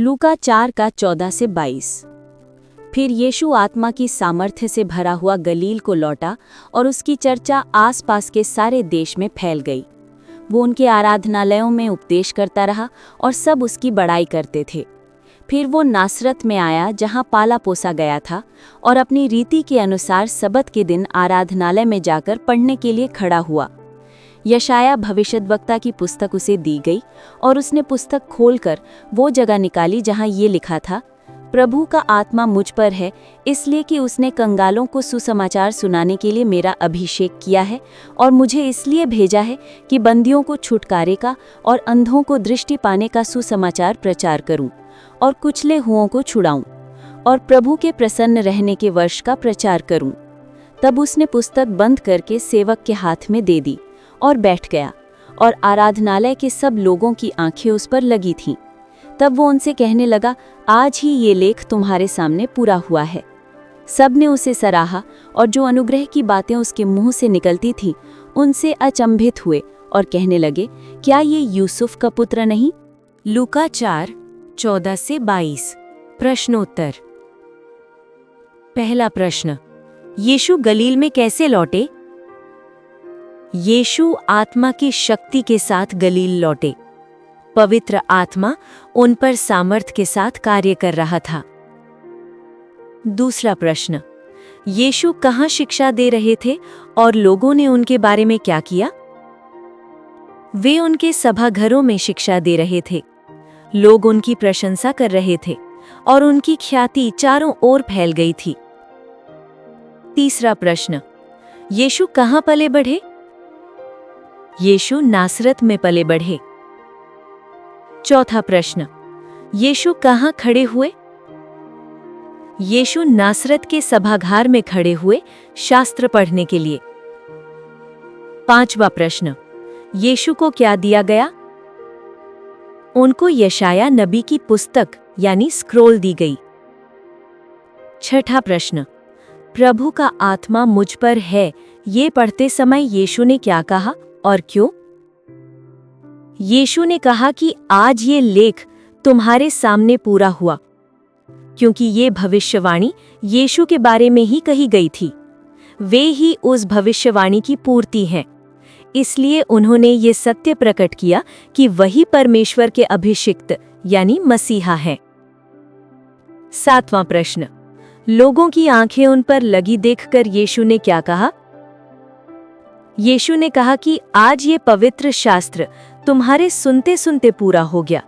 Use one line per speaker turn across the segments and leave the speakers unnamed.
लूका 4 का 14 से 22। फिर यीशु आत्मा की सामर्थ्य से भरा हुआ गलील को लौटा और उसकी चर्चा आसपास के सारे देश में फैल गई। वो उनके आराधनालयों में उपदेश करता रहा और सब उसकी बड़ाई करते थे। फिर वो नासरत में आया जहाँ पाला पोसा गया था और अपनी रीति के अनुसार सबत के दिन आराधनालय में जाकर पढ़ने के लिए खड़ा हुआ। यशाया भविष्यद्वक्ता की पुस्तक उसे दी गई और उसने पुस्तक खोलकर वो जगह निकाली जहाँ ये लिखा था, प्रभु का आत्मा मुझ पर है, इसलिए कि उसने कंगालों को सुसमाचार सुनाने के लिए मेरा अभिषेक किया है और मुझे इसलिए भेजा है कि बंदियों को छुटकारे का और अंधों को दृष्टि पाने का सुसमाचार प्रचार करूं और कुचले हुओं को छुड़ाऊं और प्रभु के प्रसन्न रहने के वर्ष का प्रचार करूं। तब उसने पुस्तक बंद करके सेवक के हाथ में दे दी और बैठ गया, और आराधनालय के सब लोगों की आंखें उस पर लगी थीं। तब वो उनसे कहने लगा, आज ही ये लेख तुम्हारे सामने पूरा हुआ है। सब ने उसे सराहा और जो अनुग्रह की बातें उसके मुंह से निकलती थीं, उनसे अचंभित हुए और कहने लगे, क्या ये यूसुफ का पुत्र नहीं? लूका 4 14 से 22। प्रश्नोत्तर। पहला प्रश्न, यीशु गलील में कैसे लौटे? यीशु आत्मा की शक्ति के साथ गलील लौटे। पवित्र आत्मा उन पर सामर्थ्य के साथ कार्य कर रहा था। दूसरा प्रश्न, यीशु कहाँ शिक्षा दे रहे थे और लोगों ने उनके बारे में क्या किया? वे उनके सभाघरों में शिक्षा दे रहे थे। लोग उनकी प्रशंसा कर रहे थे और उनकी ख्याति चारों ओर फैल गई थी। तीसरा प्रश्न, यीशु कहाँ पले बढ़े? यीशु नासरत में पले बढ़े। चौथा प्रश्न, यीशु कहाँ खड़े हुए? यीशु नासरत के सभागार में खड़े हुए शास्त्र पढ़ने के लिए। पांचवा प्रश्न, यीशु को क्या दिया गया? उनको यशाया नबी की पुस्तक यानी स्क्रोल दी गई। छठा प्रश्न, प्रभु का आत्मा मुझ पर है, ये पढ़ते समय यीशु ने क्या कहा और क्यों? यीशु ने कहा कि आज ये लेख तुम्हारे सामने पूरा हुआ, क्योंकि ये भविष्यवाणी यीशु के बारे में ही कही गई थी। वे ही उस भविष्यवाणी की पूर्ति हैं। इसलिए उन्होंने ये सत्य प्रकट किया कि वही परमेश्वर के अभिषिक्त यानी मसीहा हैं। सातवां प्रश्न, लोगों की आंखें उन पर लगी देखकर यीशु ने क्या कहा? यीशु ने कहा कि आज ये पवित्र शास्त्र तुम्हारे सुनते सुनते पूरा हो गया।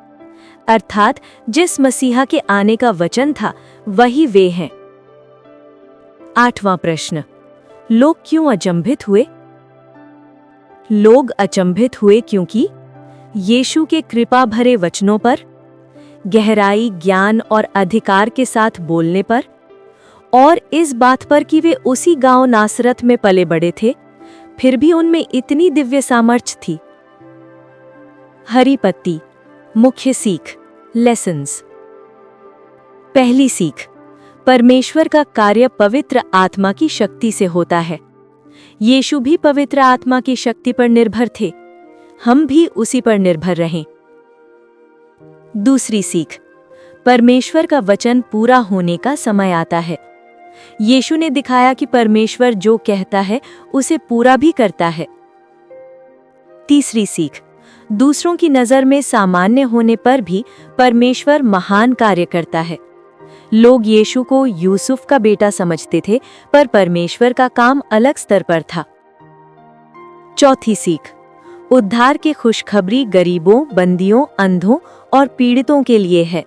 अर्थात जिस मसीहा के आने का वचन था वही वे हैं। आठवां प्रश्न, लोग क्यों अचंभित हुए? लोग अचंभित हुए क्योंकि यीशु के कृपा भरे वचनों पर, गहराई, ज्ञान और अधिकार के साथ बोलने पर, और इस बात पर कि वे उसी गांव नासरत में पले बड़े थे, फिर भी उनमें इतनी दिव्य सामर्थ्य थी। हरी पत्ती। मुख्य सीख, लेसन्स। पहली सीख, परमेश्वर का कार्य पवित्र आत्मा की शक्ति से होता है। यीशु भी पवित्र आत्मा की शक्ति पर निर्भर थे। हम भी उसी पर निर्भर रहें। दूसरी सीख, परमेश्वर का वचन पूरा होने का समय आता है। यीशु ने दिखाया कि परमेश्वर जो कहता है उसे पूरा भी करता है। तीसरी सीख, दूसरों की नजर में सामान्य होने पर भी परमेश्वर महान कार्य करता है। लोग यीशु को यूसुफ का बेटा समझते थे, पर परमेश्वर का काम अलग स्तर पर था। चौथी सीख, उद्धार की खुशखबरी गरीबों, बंदियों, अंधों और पीड़ितों के लिए है।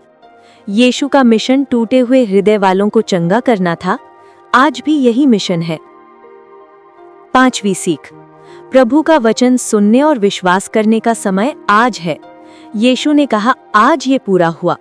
यीशु का मिशन टूटे हुए हृदय वालों को चंगा करना था। आज भी यही मिशन है। पांचवी सीख, प्रभु का वचन सुनने और विश्वास करने का समय आज है। यीशु ने कहा, आज ये पूरा हुआ।